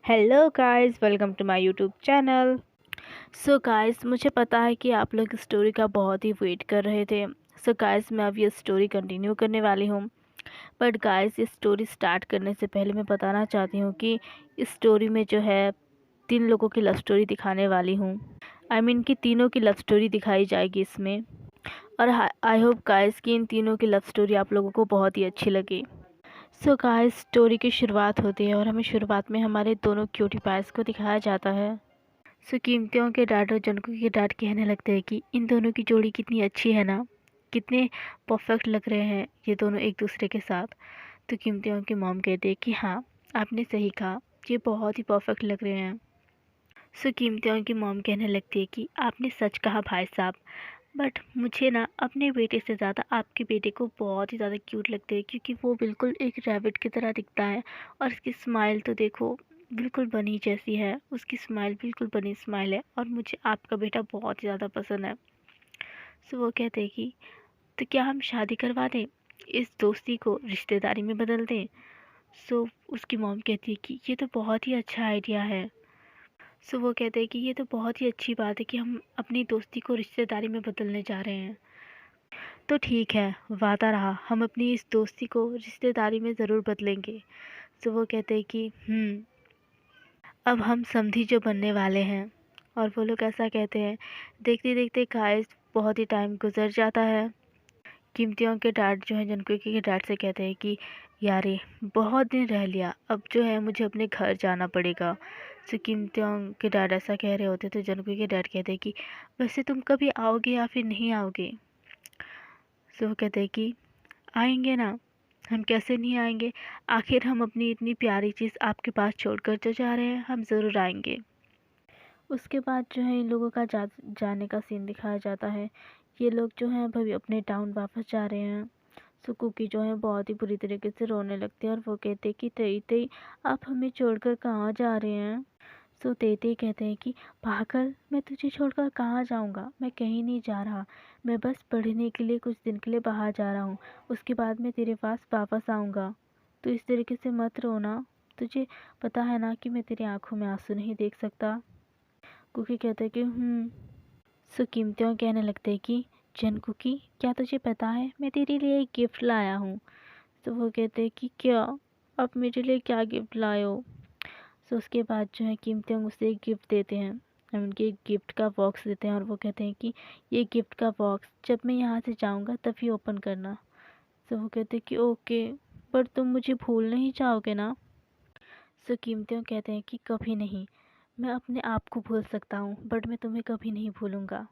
Hello guys, welcome to my YouTube channel. So guys, मुझे पता है कि आप लोग स्टोरी का बहुत ही वेट कर रहे थे। सो गाइस, मैं अब ये स्टोरी कंटिन्यू करने वाली हूँ। बट गाइस, ये स्टोरी स्टार्ट करने से पहले मैं बताना चाहती हूँ कि इस स्टोरी में जो है 3 लोगों की लव स्टोरी दिखाने वाली हूँ। आई मीन कि तीनों की लव स्टोरी दिखाई जाएगी इसमें। और आई होप गाइस कि इन तीनों की लव स्टोरी आप लोगों को बहुत ही अच्छी लगी। सो गाइस, स्टोरी की शुरुआत होती है और हमें शुरुआत में हमारे दोनों क्यूटी पाइस को दिखाया जाता है। सो कीमतियों के डैड और जनकू के डैड कहने लगते हैं कि इन दोनों की जोड़ी कितनी अच्छी है ना, कितने परफेक्ट लग रहे हैं ये दोनों एक दूसरे के साथ। तो कीमतियों की मॉम कहते हैं कि हाँ, आपने सही कहा, ये बहुत ही परफेक्ट लग रहे हैं। सो कीमतियों की मॉम कहने लगती है कि आपने सच कहा भाई साहब, बट मुझे ना अपने बेटे से ज़्यादा आपके बेटे को बहुत ही ज़्यादा क्यूट लगते हैं, क्योंकि वो बिल्कुल एक रैबिट की तरह दिखता है। और उसकी स्माइल तो देखो, बिल्कुल बनी जैसी है। उसकी स्माइल बिल्कुल बनी स्माइल है और मुझे आपका बेटा बहुत ही ज़्यादा पसंद है। सो वो कहते हैं कि तो क्या हम शादी करवा दें, इस दोस्ती को रिश्तेदारी में बदल दें। सो उसकी मॉम कहती है कि ये तो बहुत ही अच्छा आइडिया है। सो वो कहते हैं कि ये तो बहुत ही अच्छी बात है कि हम अपनी दोस्ती को रिश्तेदारी में बदलने जा रहे हैं। तो ठीक है, वादा रहा, हम अपनी इस दोस्ती को रिश्तेदारी में ज़रूर बदलेंगे। तो वो कहते हैं कि अब हम समधी जो बनने वाले हैं। और वो लोग ऐसा कहते हैं। देखते देखते गाइस, बहुत ही टाइम गुजर जाता है। कीमतियों के डैड जो है जनकुकी के डैड से कहते हैं कि यारे, बहुत दिन रह लिया, अब जो है मुझे अपने घर जाना पड़ेगा। तो कीमतियों के डैड ऐसा कह रहे होते तो जनकुकी के डैड कहते हैं कि वैसे तुम कभी आओगे या फिर नहीं आओगे। तो वो कहते हैं कि आएंगे ना, हम कैसे नहीं आएंगे। आखिर हम अपनी इतनी प्यारी चीज़ आपके पास छोड़कर जो जा रहे हैं, हम ज़रूर आएंगे। उसके बाद जो है इन लोगों का जाने का सीन दिखाया जाता है। ये लोग जो हैं अभी अपने टाउन वापस जा रहे हैं। सो कुकी जो है बहुत ही बुरी तरीके से रोने लगती है और वो कहते हैं कि तेई तेई, आप हमें छोड़कर कहाँ जा रहे हैं। सो तेते कहते हैं कि पागल, मैं तुझे छोड़कर कहाँ जाऊँगा, मैं कहीं नहीं जा रहा। मैं बस पढ़ने के लिए कुछ दिन के लिए बाहर जा रहा हूँ, उसके बाद मैं तेरे पास वापस आऊँगा। तो इस तरीके से मत रोना, तुझे पता है ना कि मैं तेरी आंखों में आंसू नहीं देख सकता। कुकी कहते हैं कि सो कीमतियों कहने लगते हैं कि जन कुकी, क्या तुझे पता है मैं तेरे लिए एक गिफ्ट लाया हूँ। तो वो कहते हैं कि क्या, आप मेरे लिए क्या गिफ्ट लाए हो। सो उसके बाद जो है कीमती उसे एक गिफ्ट देते हैं। हम उनके एक गिफ्ट का बॉक्स देते हैं और वो कहते हैं कि ये गिफ्ट का बॉक्स जब मैं यहाँ से जाऊँगा तभी ओपन करना। सो वो कहते हैं कि ओके, पर तुम मुझे भूल नहीं चाहोगे ना। सो कीमतियों कहते हैं कि कभी नहीं, मैं अपने आप को भूल सकता हूँ बट मैं तुम्हें कभी नहीं भूलूँगा।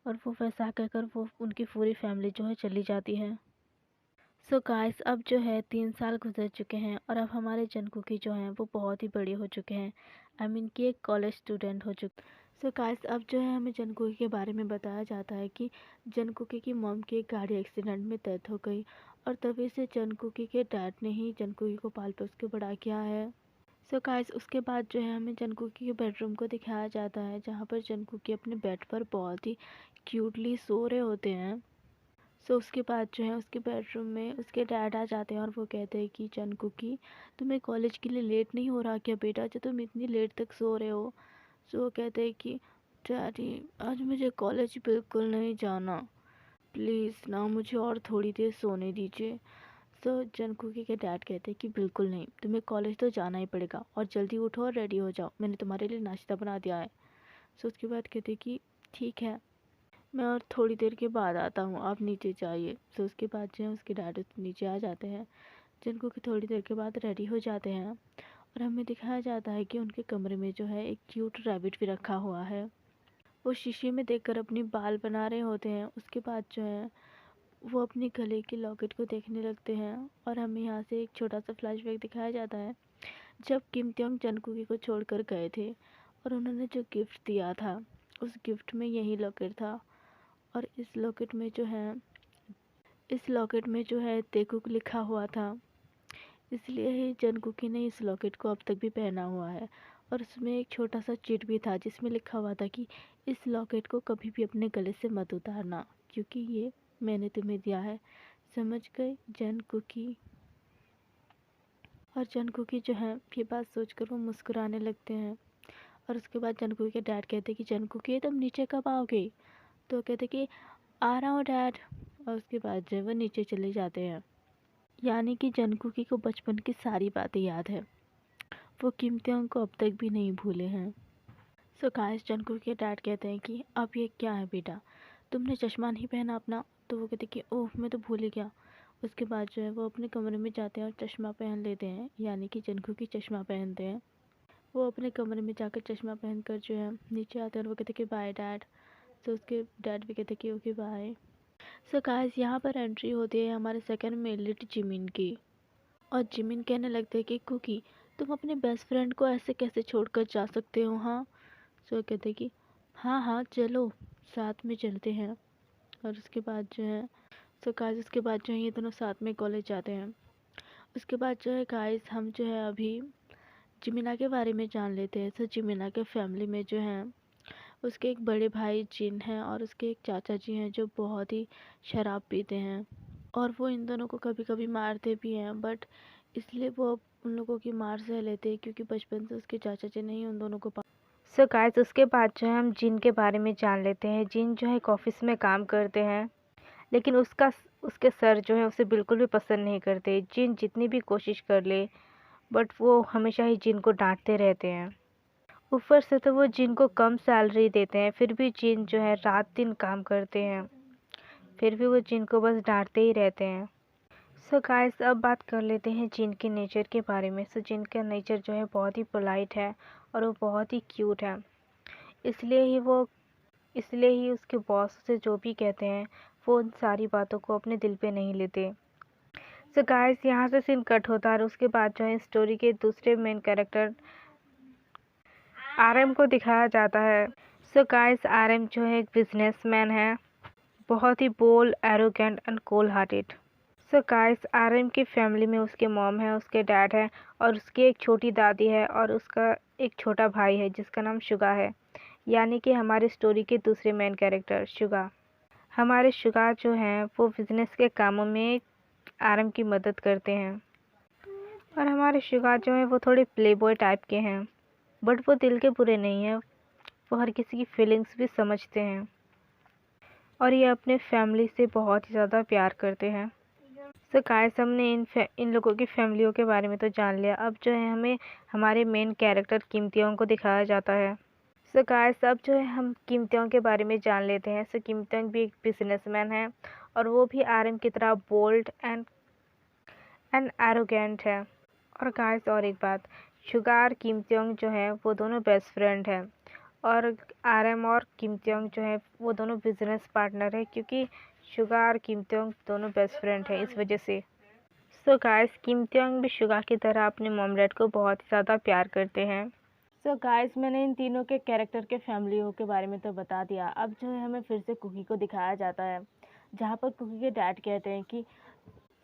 और वो वैसा कहकर वो उनकी पूरी फैमिली जो है चली जाती है। सो गाइस, अब जो है 3 साल गुजर चुके हैं और अब हमारे जनकुकी जो हैं वो बहुत ही बड़े हो चुके हैं। आई मीन कि एक कॉलेज स्टूडेंट हो चुके। सो गाइस, अब जो है हमें जनकुकी के बारे में बताया जाता है कि जनकुकी की मॉम की एक गाड़ी एक्सीडेंट में डेथ हो गई और तभी से जनकुकी के डैड ने ही जनकुकी को पाल पोस के बड़ा किया है। सो गाइस, उसके बाद जो है हमें जनकुकी के बेडरूम को दिखाया जाता है, जहाँ पर जनकुकी अपने बेड पर बहुत ही क्यूटली सो रहे होते हैं। सो उसके बाद जो है उसके बेडरूम में उसके डैड आ जाते हैं और वो कहते हैं कि जनकुकी, तुम्हें कॉलेज के लिए लेट नहीं हो रहा क्या बेटा, जो तुम इतनी लेट तक सो रहे हो। सो वो कहते हैं कि डैडी, आज मुझे कॉलेज बिल्कुल नहीं जाना, प्लीज़ ना मुझे और थोड़ी देर सोने दीजिए। सो जनकुकी के डैड कहते हैं कि बिल्कुल नहीं, तुम्हें कॉलेज तो जाना ही पड़ेगा और जल्दी उठो और रेडी हो जाओ, मैंने तुम्हारे लिए नाश्ता बना दिया है। सो उसके बाद कहते हैं कि ठीक है, मैं और थोड़ी देर के बाद आता हूँ, आप नीचे जाइए। तो उसके बाद जो है उसके डैड नीचे आ जाते हैं, जिनको कि थोड़ी देर के बाद रेडी हो जाते हैं। और हमें दिखाया जाता है कि उनके कमरे में जो है एक क्यूट रैबिट भी रखा हुआ है। वो शीशे में देखकर अपनी बाल बना रहे होते हैं। उसके बाद जो है वो अपने गले के लॉकेट को देखने लगते हैं और हमें यहाँ से एक छोटा सा फ्लैशबैक दिखाया जाता है, जब किम त्योंग जनकुकी को छोड़कर गए थे और उन्होंने जो गिफ्ट दिया था उस गिफ्ट में यही लॉकेट था। और इस लॉकेट में जो है तेकुक लिखा हुआ था, इसलिए ही जनकुकी ने इस लॉकेट को अब तक भी पहना हुआ है। और उसमें एक छोटा सा चिट भी था जिसमें लिखा हुआ था कि इस लॉकेट को कभी भी अपने गले से मत उतारना, क्योंकि ये मैंने तुम्हें दिया है, समझ गए जनकुकी। और जंगकुकी जो है ये बात सोचकर वो मुस्कुराने लगते हैं। और उसके बाद जंगकुकी के डैड कहते कि जंगकुकी तुम नीचे कब आओगे? तो कहते कि आ रहा हूँ डैड। और उसके बाद जो है वो नीचे चले जाते हैं। यानी कि जंगकुकी को बचपन की सारी बातें याद है। वो किमतियों को अब तक भी नहीं भूले हैं। सो गाइस जंगकुकी के डैड कहते हैं कि अब ये क्या है बेटा, तुमने चश्मा नहीं पहना अपना? तो वो कहते कि ओह मैं तो भूल ही गया। उसके बाद जो है वो अपने कमरे में जाते हैं और चश्मा पहन लेते हैं, यानी कि जंगकुकी चश्मा पहनते हैं। वो अपने कमरे में जाकर चश्मा पहनकर जो है नीचे आते हैं और वो कहते कि बाय डैड। तो उसके डैड भी कहते कि ओके बाय। सो गाइस यहाँ पर एंट्री होती है हमारे सेकंड में लिटिल जिमिन की। और जिमिन कहने लगते हैं कि कुकी तुम अपने बेस्ट फ्रेंड को ऐसे कैसे छोड़कर जा सकते हो? हाँ। सो कहते कि हाँ हाँ चलो साथ में चलते हैं। और उसके बाद जो है सो गाइस उसके बाद जो है ये दोनों साथ में कॉलेज जाते हैं। उसके बाद जो है गाइस हम जो है अभी जिमिना के बारे में जान लेते हैं। सो जिमिना के फैमिली में जो है उसके एक बड़े भाई जिन हैं और उसके एक चाचा जी हैं जो बहुत ही शराब पीते हैं। और वो इन दोनों को कभी कभी मारते भी हैं, बट इसलिए वो उन लोगों की मार सह लेते हैं क्योंकि बचपन से उसके चाचा जी ने ही उन दोनों को सो गाइस उसके बाद जो है हम जिन के बारे में जान लेते हैं। जिन जो है एक ऑफिस में काम करते हैं, लेकिन उसके सर जो है उसे बिल्कुल भी पसंद नहीं करते। जिन जितनी भी कोशिश कर ले बट वो हमेशा ही जिन को डांटते रहते हैं। ऊपर से तो वो जिन को कम सैलरी देते हैं, फिर भी जिन जो है रात दिन काम करते हैं, फिर भी वो जिन को बस डांटते ही रहते हैं। सो गाइस अब बात कर लेते हैं जिन के नेचर के बारे में। सो जिन का नेचर जो है बहुत ही पोलाइट है और वो बहुत ही क्यूट है। इसलिए ही वो इसलिए ही उसके बॉस उसे जो भी कहते हैं वो उन सारी बातों को अपने दिल पे नहीं लेते। सो गाइस यहाँ से सीन कट होता है और उसके बाद जो है स्टोरी के दूसरे मेन कैरेक्टर आरएम को दिखाया जाता है। सो गाइस आरएम जो है एक बिजनेसमैन है, बहुत ही bold, arrogant and cold hearted. So guys RM की फैमिली में उसके मॉम है, उसके डैड है और उसकी एक छोटी दादी है और उसका एक छोटा भाई है जिसका नाम शुगा है। यानी कि हमारी स्टोरी के दूसरे मेन कैरेक्टर शुगा। हमारे शुगा जो हैं वो बिजनेस के कामों में आरएम की मदद करते हैं। और हमारे शुगा जो है वो थोड़े प्ले बॉय टाइप के हैं, बट वो दिल के बुरे नहीं हैं। वो हर किसी की फीलिंग्स भी समझते हैं और ये अपने फैमिली से बहुत ही ज़्यादा प्यार करते हैं। सो गाइस हमने इन लोगों की फैमिलियों के बारे में तो जान लिया। अब जो है हमें हमारे मेन कैरेक्टर कीमतियों को दिखाया जाता है। सो गाइस अब जो है हम कीमतियों के बारे में जान लेते हैं। सो कीमतियों भी एक बिजनेसमैन है और वो भी आरएम की तरह बोल्ड एंड एरोगेंट है। और गाइस और एक बात, शुगार कीमतियों जो है वो दोनों बेस्ट फ्रेंड हैं और आरएम और किमतियोंग जो है वो दोनों बिजनेस पार्टनर है, क्योंकि शुगा और किमतियोंग दोनों बेस्ट फ्रेंड है इस वजह से। सो गाइस किमतियोंग भी शुगा की तरह अपने मॉम डैड को बहुत ही ज़्यादा प्यार करते हैं। सो गाइस मैंने इन तीनों के कैरेक्टर के फैमिलियों के बारे में तो बता दिया। अब जो है हमें फिर से कुकी को दिखाया जाता है, जहाँ पर कुकी के डैड कहते हैं कि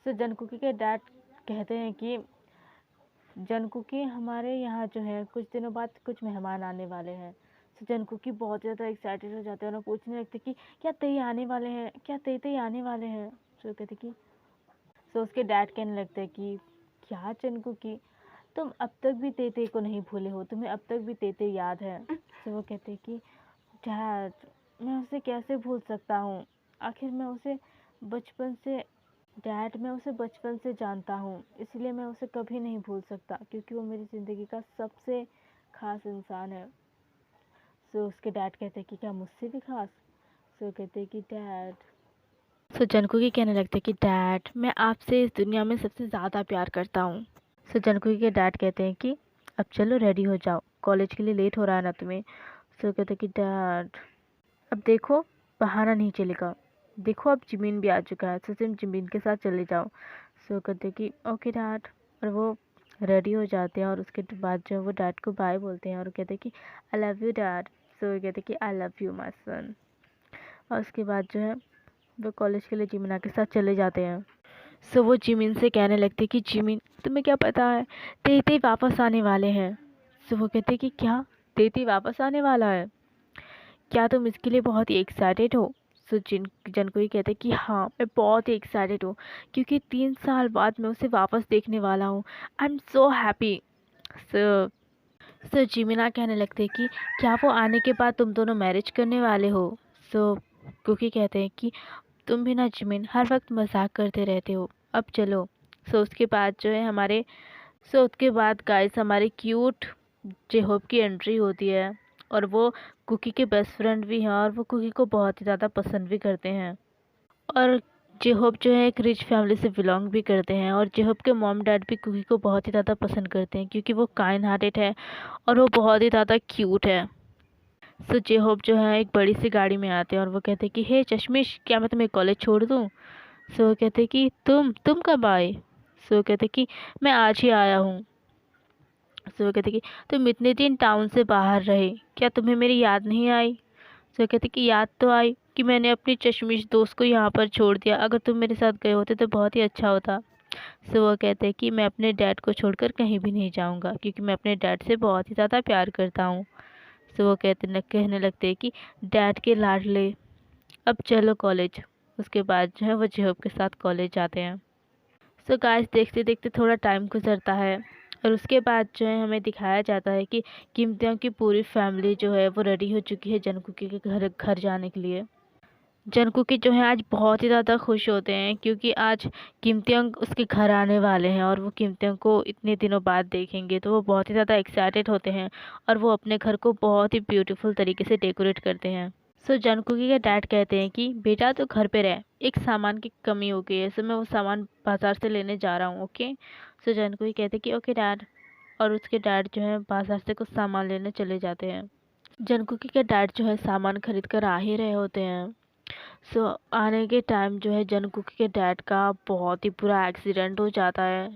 जन कुकी के डैड कहते हैं कि जनकुकी हमारे यहाँ जो है कुछ दिनों बाद कुछ मेहमान आने वाले हैं। तो जनकुकी बहुत ज़्यादा एक्साइटेड हो जाते हैं और पूछने लगते कि क्या तेई आने वाले हैं, क्या तेई आने वाले हैं? तो कहते कि उसके डैड कहने लगते हैं कि क्या जनकुकी तुम अब तक भी तेते को नहीं भूले हो, तुम्हें अब तक भी तेते याद है? तो वो कहते कि डैड मैं उसे कैसे भूल सकता हूँ, आखिर मैं उसे बचपन से जानता हूँ, इसलिए मैं उसे कभी नहीं भूल सकता क्योंकि वो मेरी ज़िंदगी का सबसे ख़ास इंसान है। सो उसके डैड कहते हैं कि क्या मुझसे भी ख़ास? सो कहते हैं कि डैड सो जनकुकी कहने लगते कि डैड मैं आपसे इस दुनिया में सबसे ज़्यादा प्यार करता हूँ। सो जनकुकी के डैड कहते हैं कि अब चलो रेडी हो जाओ, कॉलेज के लिए लेट हो रहा है ना तुम्हें। सो कहते कि डैड अब देखो बहाना नहीं चलेगा, देखो अब जिमिन भी आ चुका है, तो तुम जिमिन के साथ चले जाओ। सो कहते कि ओके डैड। और वो रेडी हो जाते हैं और उसके बाद जो वो डैड को बाय बोलते हैं और कहते कि आई लव यू डैड। सो वो कहते कि आई लव यू माई सन। और उसके बाद जो है वो कॉलेज के लिए जिमिना के साथ चले जाते हैं। सो वो जिमिन से कहने लगते कि जिमिन तुम्हें क्या पता है तेते वापस आने वाले हैं? सो वो कहते कि क्या तेते वापस आने वाला है, क्या तुम इसके लिए बहुत ही एक्साइटेड हो? सो जनकुकी कहते हैं कि हाँ, मैं बहुत ही एक्साइटेड हूँ क्योंकि 3 साल बाद मैं उसे वापस देखने वाला हूँ। I am so happy. सो सो जिमिना कहने लगते हैं कि क्या वो आने के बाद तुम दोनों मैरिज करने वाले हो? सो कुकी कहते हैं कि तुम भी ना जिमिन हर वक्त मजाक करते रहते हो, अब चलो। सो उसके बाद जो है हमारे सो उसके बाद गाइस हमारे क्यूट जेहोब की एंट्री होती है और वो कुकी के बेस्ट फ्रेंड भी हैं और वो कुकी को बहुत ही ज़्यादा पसंद भी करते हैं। और जेहोब जो है एक रिच फैमिली से बिलोंग भी करते हैं और जेहोब के मॉम डैड भी कुकी को बहुत ही ज़्यादा पसंद करते हैं क्योंकि वो काइंड हार्टेड है और वो बहुत ही ज़्यादा क्यूट है। सो जेहोब जो है एक बड़ी सी गाड़ी में आते हैं और वो कहते हैं कि हे चश्मिश, क्या मैं तुम्हें कॉलेज छोड़ दूँ? सो वो कहते हैं कि तुम कब आए? सो वो कहते हैं कि मैं आज ही आया हूँ। सो वो कहते कि तुम इतने दिन टाउन से बाहर रहे, क्या तुम्हें मेरी याद नहीं आई? सो वो कहते कि याद तो आई कि मैंने अपनी चश्मिश दोस्त को यहाँ पर छोड़ दिया, अगर तुम मेरे साथ गए होते तो बहुत ही अच्छा होता। सो वो कहते हैं कि मैं अपने डैड को छोड़कर कहीं भी नहीं जाऊँगा क्योंकि मैं अपने डैड से बहुत ही ज़्यादा प्यार करता हूँ। सो वो कहने लगते हैं कि डैड के लाडले, अब चलो कॉलेज। उसके बाद जो है वो जेहब के साथ कॉलेज जाते हैं। सो गाइस देखते देखते थोड़ा टाइम गुजरता है और उसके बाद जो है हमें दिखाया जाता है कि किम तेयोंग की पूरी फैमिली जो है वो रेडी हो चुकी है जनकुकी के घर घर जाने के लिए। जनकुकी जो है आज बहुत ही ज़्यादा खुश होते हैं क्योंकि आज किम तेयोंग उसके घर आने वाले हैं और वो किम तेयोंग को इतने दिनों बाद देखेंगे, तो वो बहुत ही ज़्यादा एक्साइटेड होते हैं और वो अपने घर को बहुत ही ब्यूटीफुल तरीके से डेकोरेट करते हैं। सो जनकुकी के डैड कहते हैं कि बेटा तो घर पे रह, एक सामान की कमी हो गई है, सो मैं वो सामान बाज़ार से लेने जा रहा हूँ, ओके। सो जनकुकी कहते हैं कि ओके डैड, और उसके डैड जो है बाज़ार से कुछ सामान लेने चले जाते हैं। जनकुकी के डैड जो है सामान खरीद कर आ ही रहे होते हैं। सो आने के टाइम जो है जनकुकी के डैड का बहुत ही बुरा एक्सीडेंट हो जाता है।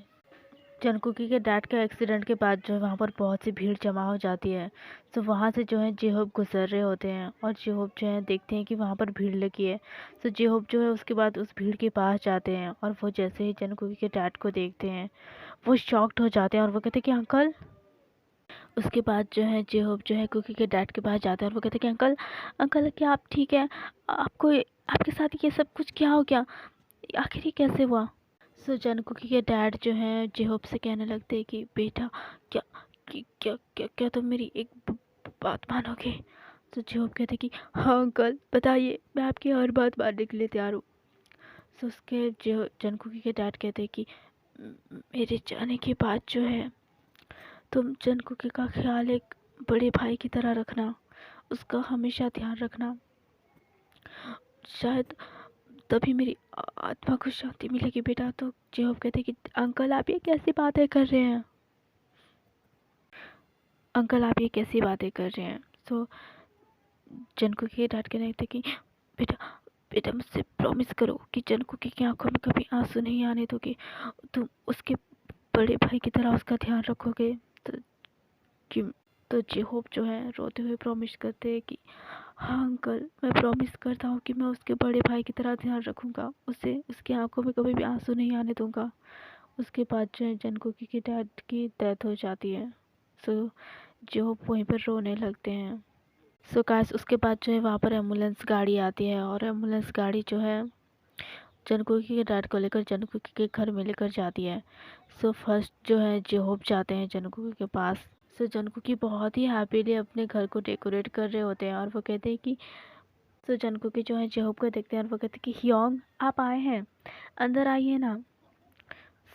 जनकुकी के डैड के एक्सीडेंट के बाद जो है वहाँ पर बहुत सी भीड़ जमा हो जाती है। तो वहाँ से जो है जेहोब गुजर रहे होते हैं और जेहोब जो है देखते हैं कि वहाँ पर भीड़ लगी है। तो जेहोब जो है उसके बाद उस भीड़ के पास जाते हैं और वो जैसे ही जनकुकी के डैड को देखते हैं वो शॉक्ड हो जाते हैं और वो कहते हैं कि अंकल। उसके बाद जो है जेहोब जो है कुकी के डैड के पास जाते हैं और वो कहते हैं कि अंकल, अंकल क्या आप ठीक है? आपको आपके साथ ये सब कुछ क्या हो गया? आखिर ये कैसे हुआ? सो जनकुकी के डैड जो हैं जेहोब से कहने लगते हैं कि बेटा, क्या क्या तुम मेरी एक बात मानोगे? तो जेहोब कहते हैं कि हाँ अंकल बताइए, मैं आपकी हर बात मानने के लिए तैयार हूँ। सो उसके जो जनकुकी के डैड कहते हैं कि मेरे जाने के बाद जो है तुम जनकुकी का ख्याल एक बड़े भाई की तरह रखना, उसका हमेशा ध्यान रखना, शायद तभी मेरी आत्मा को शांति मिलेगी बेटा। तो जेहोब कहते कि अंकल आप ये कैसी बातें कर रहे हैं? अंकल आप ये कैसी बातें कर रहे हैं? तो जनकुकी के डैड कहने लगते कि बेटा, बेटा मुझसे प्रॉमिस करो कि जनकुकी की आंखों में कभी आंसू नहीं आने दोगे, तुम उसके बड़े भाई की तरह उसका ध्यान रखोगे। तो कि तो जेहोब जो है रोते हुए प्रॉमिस करते हैं कि हाँ अंकल, मैं प्रॉमिस करता हूँ कि मैं उसके बड़े भाई की तरह ध्यान रखूँगा, उसे उसकी आंखों में कभी भी आंसू नहीं आने दूंगा। उसके बाद जो है जनकुकी के डैड की डेथ हो जाती है। सो जेहोब वहीं पर रोने लगते हैं। सो गाइस उसके बाद जो है वहाँ पर एम्बुलेंस गाड़ी आती है और एम्बुलेंस गाड़ी जो है जनकुकी के डैड को लेकर जनकुकी के घर में लेकर जाती है। सो फर्स्ट जो है जेहोब जाते हैं जनकुकी के पास। सो जनकुकी बहुत ही हैप्पीली अपने घर को डेकोरेट कर रहे होते हैं और वो कहते हैं कि सो जनकुकी जो है जेहोब को देखते हैं और वो कहते हैं कि हियोंग आप आए हैं, अंदर आइए ना।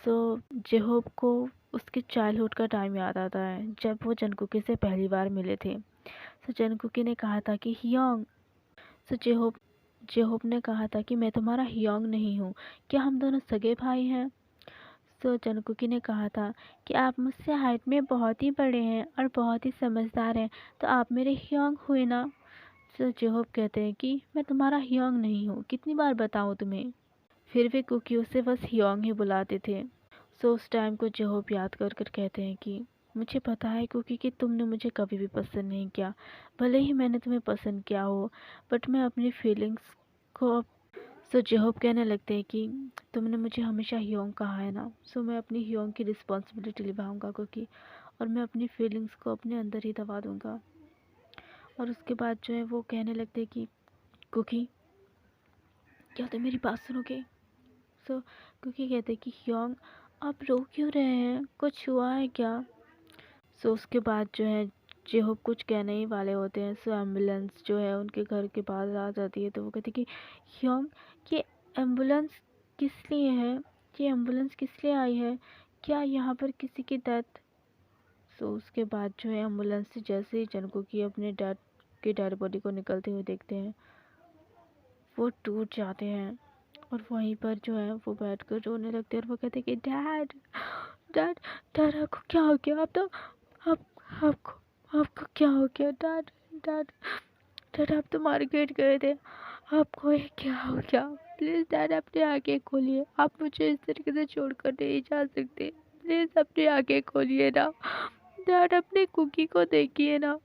सो जेहोब को उसके चाइल्डहुड का टाइम याद आता है जब वो जनकुकी से पहली बार मिले थे। सो जनकुकी ने कहा था कि हियोंग। सो जेहोब जेहोब ने कहा था कि मैं तुम्हारा हियोंग नहीं हूँ, क्या हम दोनों सगे भाई हैं? सो जनकुकी ने कहा था कि आप मुझसे हाइट में बहुत ही बड़े हैं और बहुत ही समझदार हैं, तो आप मेरे हियोंग हुए ना। सो जेहोब कहते हैं कि मैं तुम्हारा हियोंग नहीं हूँ, कितनी बार बताऊँ तुम्हें? फिर वे कुकी उसे बस हियोंग ही बुलाते थे। सो उस टाइम को जेहोब याद कर कर कहते हैं कि मुझे पता है कुकी कि तुमने मुझे कभी भी पसंद नहीं किया, भले ही मैंने तुम्हें पसंद किया हो, बट मैं अपनी फीलिंग्स को। सो जेहोब कहने लगते हैं कि तुमने मुझे हमेशा हियोंग कहा है ना, सो मैं अपनी हियोंग की रिस्पॉन्सिबिलिटी निभाऊंगा कुकी, और मैं अपनी फीलिंग्स को अपने अंदर ही दबा दूंगा। और उसके बाद जो है वो कहने लगते हैं कि कुकी, क्या तुम मेरी बात सुनोगे? सो कुकी कहते कि ह्योंग, आप रो क्यों रहे हैं, कुछ हुआ है क्या? सो उसके बाद जो है जेहोब कुछ कहने ही वाले होते हैं। सो एम्बुलेंस जो है उनके घर के पास आ जाती है। तो वो कहते कि ह्योंग, ये एम्बुलेंस किस लिए है? ये एम्बुलेंस किस लिए आई है? क्या यहाँ पर किसी की डेथ? सो उसके बाद जो है एम्बुलेंस से जैसे ही जंगकुकी अपने डेड बॉडी को निकलते हुए देखते हैं, वो टूट जाते हैं और वहीं पर जो है वो बैठकर रोने लगते हैं और वो कहते हैं कि डैड, डैड, डैड आपको क्या हो गया? आप तो आप आपको आपको क्या हो गया डैड? डैड, डैड आप तो मार्केट गए थे, आपको ये क्या हो गया? प्लीज़ डैड अपनी आंखें खोलिए, आप मुझे इस तरीके से छोड़कर नहीं जा सकते, प्लीज़ अपनी आंखें खोलिए ना डैड, अपने कुकी को देखिए ना,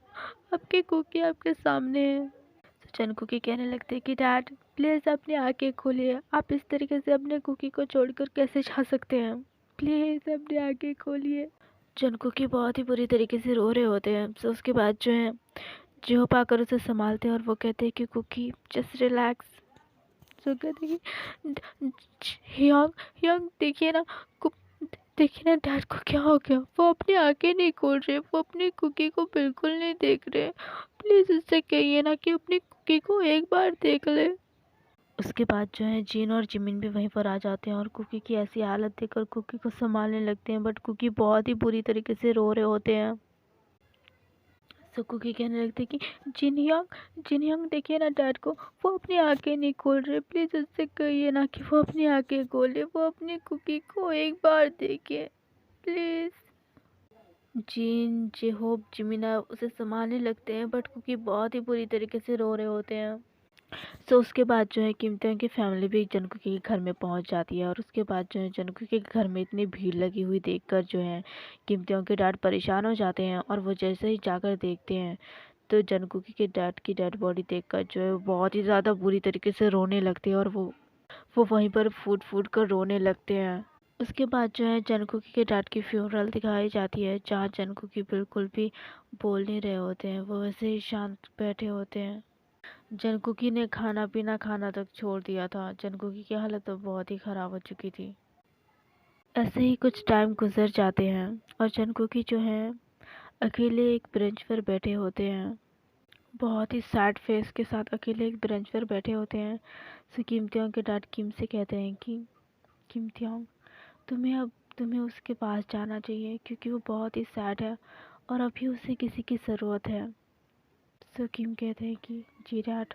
आपकी कुकी आपके सामने है। तो जंगकुकी कहने लगते हैं कि डैड प्लीज़ अपनी आंखें खोलिए, आप इस तरीके से अपने कुकी को छोड़कर कैसे जा सकते हैं, प्लीज़ अपनी आंखें खोलिए। जंगकुकी बहुत ही बुरी तरीके से रो रहे होते हैं। तो उसके बाद जो है जो पाकर उसे संभालते हैं और वो कहते हैं कि कुकी जस्ट रिलैक्स। तो कहते हैं कि यंग, यंग देखिए ना, देखिए ना डैड को क्या हो गया, वो अपनी आंखें नहीं खोल रहे, वो अपनी कुकी को बिल्कुल नहीं देख रहे, प्लीज उससे कहिए ना कि अपनी कुकी को एक बार देख ले। उसके बाद जो है जीन और जिमिन भी वहीं पर आ जाते हैं और कुकी की ऐसी हालत देखकर कुकी को संभालने लगते हैं, बट कुकी बहुत ही बुरी तरीके से रो रहे होते हैं। तो कुकी कहने लगती कि जिनयोंग देखिए ना डैड को, वो अपनी आंखें नहीं खोल रहे, प्लीज उससे कहिए ना कि वो अपनी आंखें खोले, वो अपनी कुकी को एक बार देखे प्लीज। जीन, जेहोब, जिमिना उसे संभालने लगते हैं, बट कुकी बहुत ही बुरी तरीके से रो रहे होते हैं। सो उसके बाद जो है किमतांग की फैमिली भी जंगकुकी के घर में पहुंच जाती है और उसके बाद जो है जंगकुकी के घर में इतनी भीड़ लगी हुई देखकर जो है किमतांग के डैड परेशान हो जाते हैं और वो जैसे ही जाकर देखते हैं तो जंगकुकी के डैड की डेड बॉडी देखकर जो है बहुत ही ज़्यादा बुरी तरीके से रोने लगते हैं और वो वहीं पर फूट फूट कर रोने लगते हैं। उसके बाद जो है जंगकुकी के डैड की फ्यूनरल दिखाई जाती है जहाँ जंगकुकी बिल्कुल भी बोल नहीं रहे होते हैं, वो वैसे ही शांत बैठे होते हैं। जंगकुकी ने खाना पीना खाना तक छोड़ दिया था, जंगकुकी की हालत तो बहुत ही ख़राब हो चुकी थी। ऐसे ही कुछ टाइम गुजर जाते हैं और जंगकुकी जो है अकेले एक बेंच पर बैठे होते हैं, बहुत ही सैड फेस के साथ अकेले एक बेंच पर बैठे होते हैं। सो किमतियोंग के डैड किम से कहते हैं कि किमतियोंग, तुम्हें उसके पास जाना चाहिए क्योंकि वो बहुत ही सैड है और अभी उसे किसी की ज़रूरत है। सो किम कहते हैं कि जी डैड,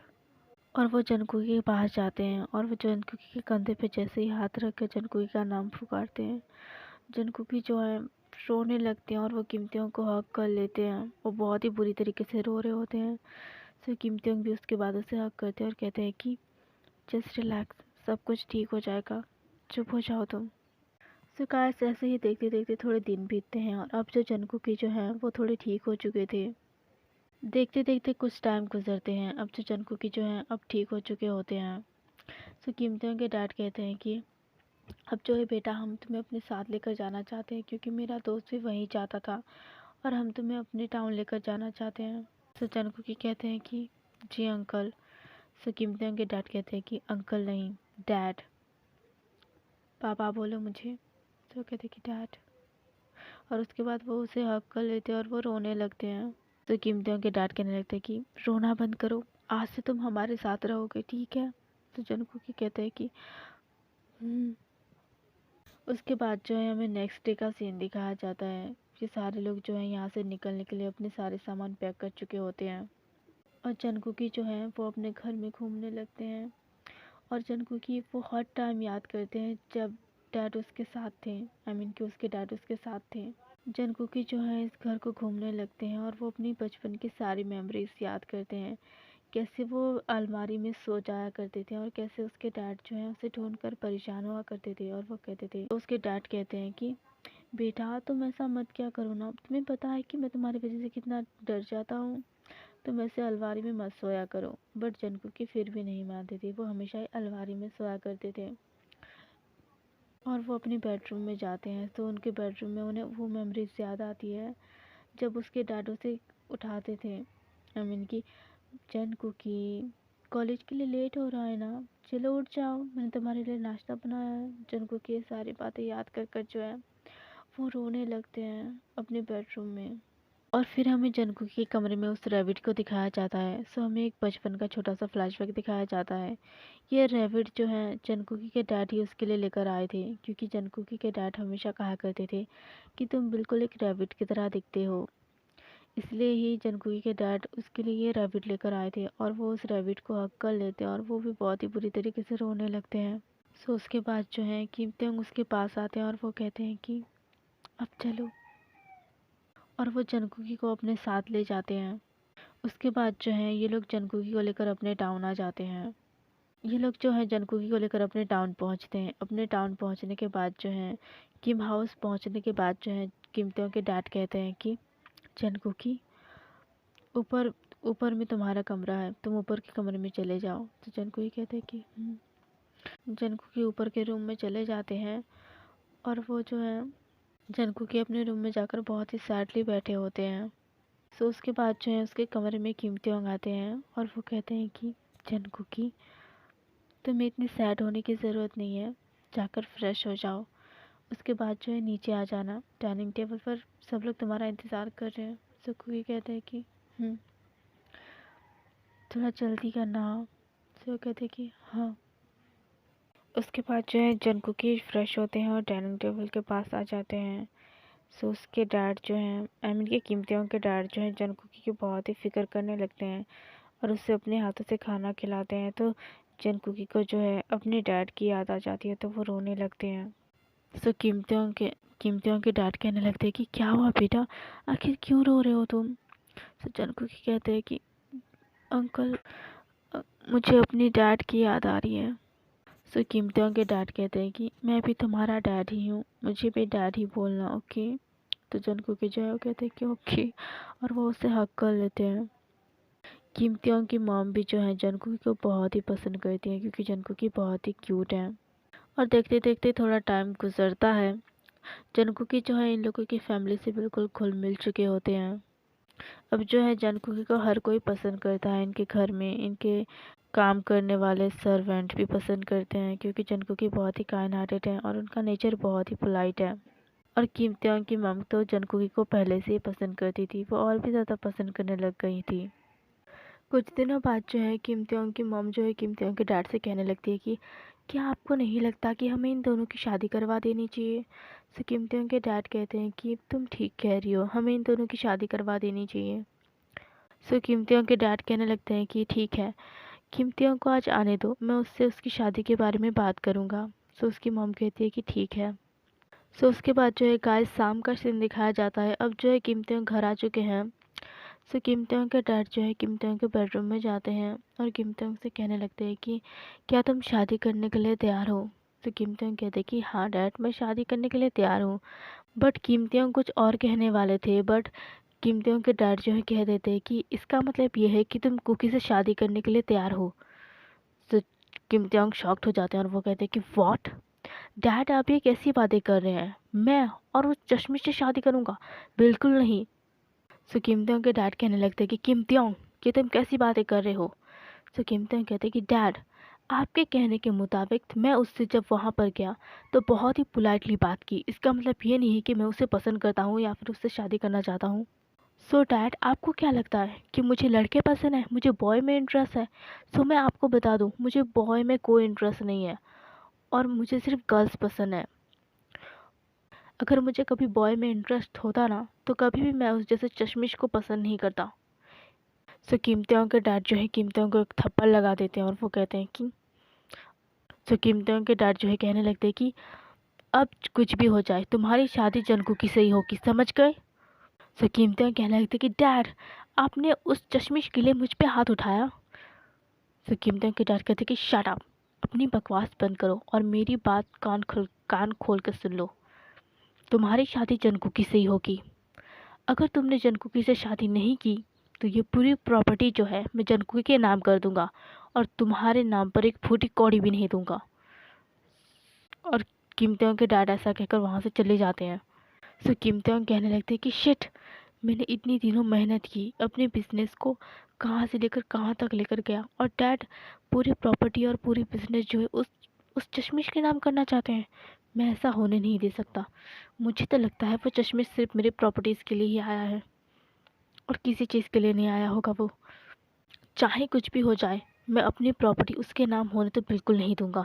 और वो जंगकुकी के पास जाते हैं और वो जंगकुकी के कंधे पे जैसे ही हाथ रख कर जंगकुकी का नाम पुकारते हैं, जंगकुकी जो है रोने लगते हैं और वो किमतियों को हक कर लेते हैं। वो बहुत ही बुरी तरीके से रो रहे होते हैं। सो किमतियों भी उसके बाद उसे हक करते हैं और कहते हैं कि जस्ट रिलैक्स, सब कुछ ठीक हो जाएगा, चुप हो जाओ तुम। सो गाइस ऐसे ही देखते देखते थोड़े दिन बीतते हैं और अब जो जंगकुकी जो है वो थोड़े ठीक हो चुके थे। देखते देखते कुछ टाइम गुजरते हैं, अब जो जंगकुकी जो है अब ठीक हो चुके होते हैं। सो किमतियों के डैड कहते हैं कि अब जो है बेटा, हम तुम्हें अपने साथ लेकर जाना चाहते हैं क्योंकि मेरा दोस्त भी वहीं जाता था और हम तुम्हें अपने टाउन लेकर जाना चाहते हैं। सो जंगकुकी कहते हैं कि जी अंकल। सो किमतियों के डैड कहते हैं कि अंकल नहीं, डैड, पापा बोलो मुझे। तो कहते हैं कि डैड, और उसके बाद वो उसे हक कर लेते हैं और वो रोने लगते हैं। तो किमतियों के डैड कहने लगते हैं कि रोना बंद करो, आज से तुम हमारे साथ रहोगे, ठीक है? तो जंगकुकी कहते हैं कि हम्म। उसके बाद जो है हमें नेक्स्ट डे का सीन दिखाया जाता है कि सारे लोग जो है यहाँ से निकलने के लिए अपने सारे सामान पैक कर चुके होते हैं और जंगकुकी जो है वो अपने घर में घूमने लगते हैं और जंगकुकी वो हर टाइम याद करते हैं जब डैड उसके साथ थे, आई मीन कि उसके डैड उसके साथ थे। जंगकुकी जो है इस घर को घूमने लगते हैं और वो अपनी बचपन की सारी मेमोरीज याद करते हैं, कैसे वो अलमारी में सो जाया करते थे और कैसे उसके डैड जो है उसे ढूंढकर परेशान हुआ करते थे। और वो कहते थे, तो उसके डैड कहते हैं कि बेटा तुम ऐसा मत क्या करो ना, तुम्हें पता है कि मैं तुम्हारी वजह से कितना डर जाता हूँ, तुम ऐसे अलमारी में मत सोया करो। बट जंगकुकी फिर भी नहीं मानते थे, वो हमेशा ही अलमारी में सोया करते थे। और वो अपनी बेडरूम में जाते हैं तो उनके बेडरूम में उन्हें वो मेमोरीज याद आती है जब उसके डैड उसे उठाते थे, आई मीन कि जंगकुकी, कॉलेज के लिए लेट हो रहा है ना, चलो उठ जाओ, मैंने तुम्हारे लिए नाश्ता बनाया है। जंकू की ये सारी बातें याद कर कर जो है वो रोने लगते हैं अपने बेडरूम में। और फिर हमें जंकू के कमरे में उस रैबिट को दिखाया जाता है। सो हमें एक बचपन का छोटा सा फ्लैशबैक दिखाया जाता है। ये रैबिट जो है जंकुकी के डैड ही उसके लिए लेकर आए थे, क्योंकि जंकुकी के डैड हमेशा कहा करते थे कि तुम बिल्कुल एक रैबिट की तरह दिखते हो। इसलिए ही जंकुकी के डैड उसके लिए ये रैबिट लेकर आए थे, और वो उस रैबिट को हक कर लेते हैं और वो भी बहुत ही बुरी तरीके से रोने लगते हैं। सो उसके बाद जो है किम त्यंग उसके पास आते हैं और वो कहते हैं कि अब चलो, और वो जंकुकी को अपने साथ ले जाते हैं। उसके बाद जो है ये लोग जंकुकी को लेकर अपने टाउन आ जाते हैं। ये लोग जो है जंकुकी को लेकर अपने टाउन पहुंचते हैं। अपने टाउन पहुंचने के बाद जो है किम हाउस पहुंचने के बाद जो है किम त्यों के डैड कहते हैं कि जंकुकी, ऊपर ऊपर में तुम्हारा कमरा है, तुम ऊपर के कमरे में चले जाओ। तो जंकुकी कहते हैं कि जंकुकी ऊपर के रूम में चले जाते हैं, और वो जो है जंकुकी अपने रूम में जाकर बहुत ही सैडली बैठे होते हैं। सो उसके बाद जो है उसके कमरे में किम त्यों आते हैं और वो कहते हैं कि जंकुकी, तुम्हें इतनी सैड होने की ज़रूरत नहीं है, जाकर फ्रेश हो जाओ। उसके बाद जो है नीचे आ जाना, डाइनिंग टेबल पर सब लोग तुम्हारा इंतज़ार कर रहे हैं। सुकुकी कहते हैं कि थोड़ा जल्दी करना। सो कहते हैं कि हाँ। उसके बाद जो है जंकुकी फ्रेश होते हैं और डाइनिंग टेबल के पास आ जाते हैं। सो उसके डैड जो हैं, आई मीन के किम त्यों के डैड जो हैं जंकुकी की बहुत ही फिक्र करने लगते हैं और उसे अपने हाथों से खाना खिलाते हैं। तो जंकुकी को जो है अपने डैड की याद आ जाती है, तो वो रोने लगते हैं। सो किम त्यों के डैड कहने लगते हैं कि क्या हुआ बेटा, आखिर क्यों रो रहे हो तुम। सो जंकुकी कहते हैं कि अंकल, मुझे अपनी डैड की याद आ रही है। सो किम त्यों के डैड कहते हैं कि मैं भी तुम्हारा डैड ही हूँ, मुझे भी डैड ही बोलना, ओके। तो जंकुकी जो है वो कहते हैं कि ओके, और वो उसे हक कर लेते हैं। किम त्यों की मॉम भी जो है जंकुकी को बहुत ही पसंद करती हैं, क्योंकि जंकुकी बहुत ही क्यूट है। और देखते देखते थोड़ा टाइम गुजरता है। जंकुकी जो है इन लोगों की फैमिली से बिल्कुल घुल मिल चुके होते हैं। अब जो है जंकुकी को हर कोई पसंद करता है इनके घर में। इनके काम करने वाले सर्वेंट भी पसंद करते हैं, क्योंकि जंकुकी बहुत ही काइंड हार्टेड है और उनका नेचर बहुत ही पोलाइट है। और किम त्यों की मम तो जंकुकी को पहले से ही पसंद करती थी, वो और भी ज़्यादा पसंद करने लग गई थी। कुछ दिनों बाद जो है किम त्यों की मम जो है किम त्यों के डैड से कहने लगती है कि क्या आपको नहीं लगता कि हमें इन दोनों की शादी करवा देनी चाहिए। सो किम त्यों के डैड कहते हैं कि तुम ठीक कह रही हो, हमें इन दोनों की शादी करवा देनी चाहिए। सो किम त्यों के डैड कहने लगते हैं कि ठीक है, किम त्यों को आज आने दो, मैं उससे उसकी शादी के बारे में बात करूँगा। सो उसकी मम कहती है कि ठीक है। सो उसके बाद जो है गाइस शाम का सीन दिखाया जाता है। अब जो है किम त्यों घर आ चुके हैं। सो किम त्यों के डैड जो है किम त्यों के बेडरूम में जाते हैं और किम त्यों से कहने लगते हैं कि क्या तुम शादी करने के लिए तैयार हो। तो किम त्यों कहते हैं कि हाँ डैड, मैं शादी करने के लिए तैयार हूँ। बट किम त्यों कुछ और कहने वाले थे, बट किम त्यों के डैड जो है कह देते हैं कि इसका मतलब ये है कि तुम कुकी से शादी करने के लिए तैयार हो। तो किम त्यों शॉक्ड हो जाते हैं और वो कहते हैं कि व्हाट डैड, आप ये कैसी बातें कर रहे हैं, मैं और उस चश्मे से शादी करूँगा, बिल्कुल नहीं। सो किम त्यों के डैड कहने लगते कि किम त्यों, कि तुम कैसी बातें कर रहे हो। सो किम त्यों कहते कि डैड, आपके कहने के मुताबिक मैं उससे जब वहाँ पर गया तो बहुत ही पोलाइटली बात की, इसका मतलब ये नहीं है कि मैं उसे पसंद करता हूँ या फिर उससे शादी करना चाहता हूँ। सो डैड, आपको क्या लगता है कि मुझे लड़के पसंद है, मुझे बॉय में इंटरेस्ट है। सो मैं आपको बता दूँ, मुझे बॉय में कोई इंटरेस्ट नहीं है और मुझे सिर्फ गर्ल्स पसंद है। अगर मुझे कभी बॉय में इंटरेस्ट होता ना, तो कभी भी मैं उस जैसे चश्मिश को पसंद नहीं करता। सो किम त्यों के डैड जो है किम त्यों को एक थप्पड़ लगा देते हैं और वो कहते हैं कि सो किम त्यों के डैड जो है कहने लगते हैं कि अब कुछ भी हो जाए तुम्हारी शादी जंकुकी से ही होगी, समझ गए। सो किम त्यों कहने लगते कि डैड, आपने उस चश्मिश के लिए मुझ पे हाथ उठाया। सो किम त्यों के डैड कहते कि शट अप, अपनी बकवास बंद करो और मेरी बात कान खोल कर सुन लो। तुम्हारी शादी जंकुकी से ही होगी। अगर तुमने जंकुकी से शादी नहीं की तो ये पूरी प्रॉपर्टी जो है मैं जंकुकी के नाम कर दूंगा और तुम्हारे नाम पर एक फूटी कौड़ी भी नहीं दूंगा। और किम त्यों के डैड ऐसा कहकर वहाँ से चले जाते हैं। सो किम त्यों कहने लगते हैं कि शिट, मैंने इतनी दिनों मेहनत की, अपने बिज़नेस को कहाँ से लेकर कहाँ तक लेकर गया, और डैड पूरी प्रॉपर्टी और पूरी बिज़नेस जो है उस चश्मिश के नाम करना चाहते हैं। मैं ऐसा होने नहीं दे सकता। मुझे तो लगता है वो चश्मिश सिर्फ़ मेरी प्रॉपर्टीज़ के लिए ही आया है और किसी चीज़ के लिए नहीं आया होगा वो। चाहे कुछ भी हो जाए, मैं अपनी प्रॉपर्टी उसके नाम होने तो बिल्कुल नहीं दूँगा।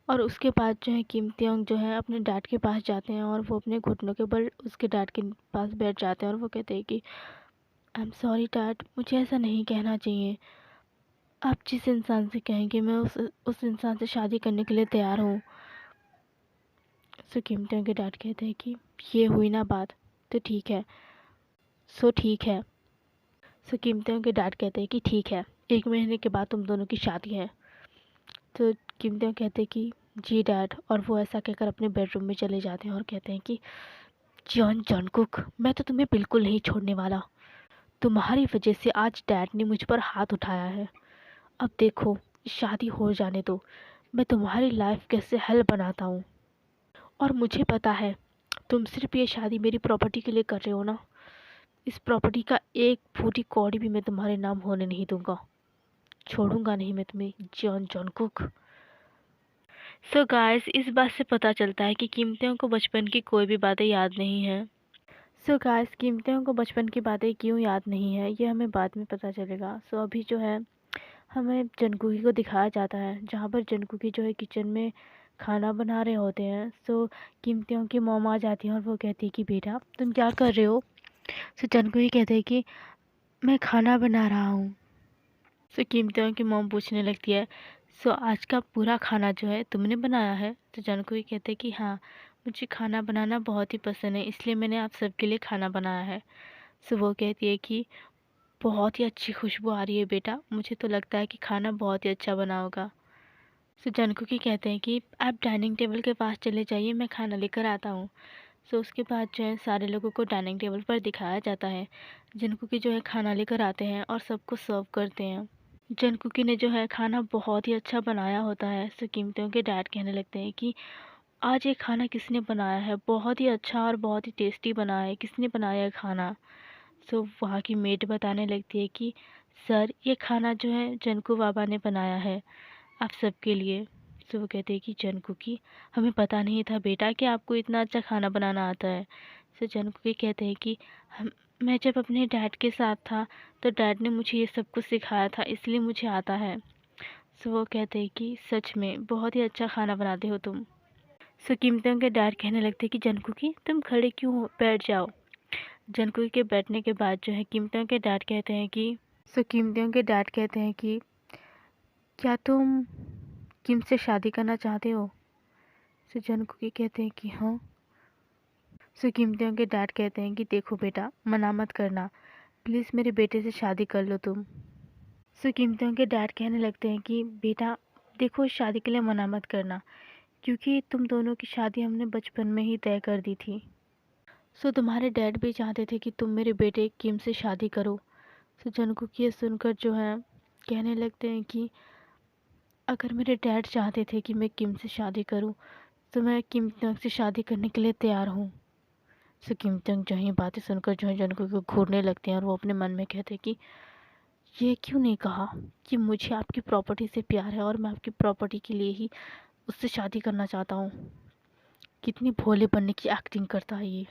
और उसके बाद जो है किम तियोंग जो है अपने डैड के पास जाते हैं और वो अपने घुटनों के बल उसके डैड के पास बैठ जाते हैं और वो कहते हैं कि आई एम सॉरी डैड, मुझे ऐसा नहीं कहना चाहिए। आप जिस इंसान से कहेंगे मैं उस इंसान से शादी करने के लिए तैयार हूँ। सो किम तियोंग के डैड कहते हैं कि ये हुई ना बात, तो ठीक है। सो ठीक है। सो किम तियोंग के डैड कहते हैं कि ठीक है, 1 महीने के बाद तुम दोनों की शादी है। तो किम तियोंग कहते हैं कि जी डैड, और वो ऐसा कहकर अपने बेडरूम में चले जाते हैं और कहते हैं कि जॉन जॉनकुक, मैं तो तुम्हें बिल्कुल नहीं छोड़ने वाला। तुम्हारी वजह से आज डैड ने मुझ पर हाथ उठाया है। अब देखो, शादी हो जाने दो, मैं तुम्हारी लाइफ कैसे हल बनाता हूँ। और मुझे पता है तुम सिर्फ ये शादी मेरी प्रॉपर्टी के लिए कर रहे हो ना। इस प्रॉपर्टी का एक फूटी कौड़ी भी मैं तुम्हारे नाम होने नहीं दूंगा। छोड़ूंगा नहीं मैं तुम्हें, जॉन जॉनकुक। सो गाइस, इस बात से पता चलता है कि कीमतियों को बचपन की कोई भी बातें याद नहीं है। सो गाइस, कीमतियों को बचपन की बातें क्यों याद नहीं है ये हमें बाद में पता चलेगा। सो अभी जो है हमें जंगकुकी को दिखाया जाता है, जहाँ पर जंगकुकी जो है किचन में खाना बना रहे होते हैं। सो कीमतियों की मॉम आ जाती है और वो कहती है कि बेटा तुम क्या कर रहे हो। सो जंगकुकी कहते हैं कि मैं खाना बना रहा हूँ। सो कीमतियों की मॉम पूछने लगती है, सो आज का पूरा खाना जो है तुमने बनाया है। तो जंगकुकी कहते हैं कि हाँ, मुझे खाना बनाना बहुत ही पसंद है, इसलिए मैंने आप सबके लिए खाना बनाया है। सो वो कहती है कि बहुत ही अच्छी खुशबू आ रही है बेटा, मुझे तो लगता है कि खाना बहुत ही अच्छा बना होगा। सो जंगकुकी कहते हैं कि आप डाइनिंग टेबल के पास चले जाइए, मैं खाना लेकर आता हूँ। सो उसके बाद जो है सारे लोगों को डाइनिंग टेबल पर दिखाया जाता है। जंगकुकी जो है खाना लेकर आते हैं और सबको सर्व करते हैं। जंगकुकी ने जो है खाना बहुत ही अच्छा बनाया होता है। सो कीमतियों के डैड कहने लगते हैं कि आज ये खाना किसने बनाया है, बहुत ही अच्छा और बहुत ही टेस्टी बना है, किसने बनाया है खाना। सो वहाँ की मेड बताने लगती है कि सर, ये खाना जो है जनको बाबा ने बनाया है आप सबके लिए। सो वो कहते हैं कि जंकुकी, हमें पता नहीं था बेटा कि आपको इतना अच्छा खाना बनाना आता है। सो जंकुकी कहते हैं कि हम मैं जब अपने डैड के साथ था तो डैड ने मुझे ये सब कुछ सिखाया था, इसलिए मुझे आता है। सो वो कहते हैं कि सच में बहुत ही अच्छा खाना बनाते हो तुम। सो कीमतियों के डैड कहने लगते हैं कि जंकुकी तुम खड़े क्यों हो, बैठ जाओ। जंकुकी के बैठने के बाद जो है कीमतियों के डैड कहते हैं कि कीमतियों के डैड कहते हैं कि क्या तुम किम से शादी करना चाहते हो। सो जंकुकी कहते हैं कि हाँ। सो कीमतियों के डैड कहते हैं कि देखो बेटा, मना मत करना, प्लीज़ मेरे बेटे से शादी कर लो तुम। सो कीमतियों के डैड कहने लगते हैं कि बेटा देखो, इस शादी के लिए मना मत करना, क्योंकि तुम दोनों की शादी हमने बचपन में ही तय कर दी थी। सो तुम्हारे डैड भी चाहते थे कि तुम मेरे बेटे किम से शादी करो। सो जंकुकी ये सुनकर जो है कहने लगते हैं कि अगर मेरे डैड चाहते थे कि मैं किम से शादी करूं, तो मैं किम तंग से शादी करने के लिए तैयार हूँ। सो किम तंग जो है ये बातें सुनकर जो है जंकुकी को घूरने लगते हैं और वो अपने मन में कहते हैं कि ये क्यों नहीं कहा कि मुझे आपकी प्रॉपर्टी से प्यार है और मैं आपकी प्रॉपर्टी के लिए ही उससे शादी करना चाहता हूँ। कितनी भोले बनने की एक्टिंग करता है ये,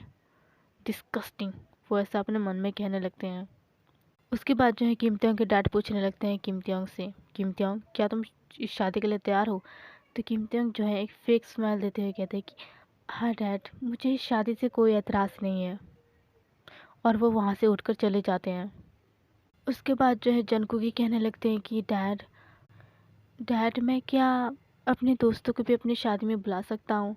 डिस्कस्टिंग। वो ऐसा अपने मन में कहने लगते हैं। उसके बाद जो है किम तंग के डैड पूछने लगते हैं किम तंग से, किम तंग क्या तुम इस शादी के लिए तैयार हो। तो किम तंग जो है एक फेक स्माइल देते हुए कहते हैं कि हाँ डैड, मुझे इस शादी से कोई एतराज़ नहीं है। और वो वहाँ से उठकर चले जाते हैं। उसके बाद जो है जंकुकी कहने लगते हैं कि डैड डैड मैं क्या अपने दोस्तों को भी अपनी शादी में बुला सकता हूँ।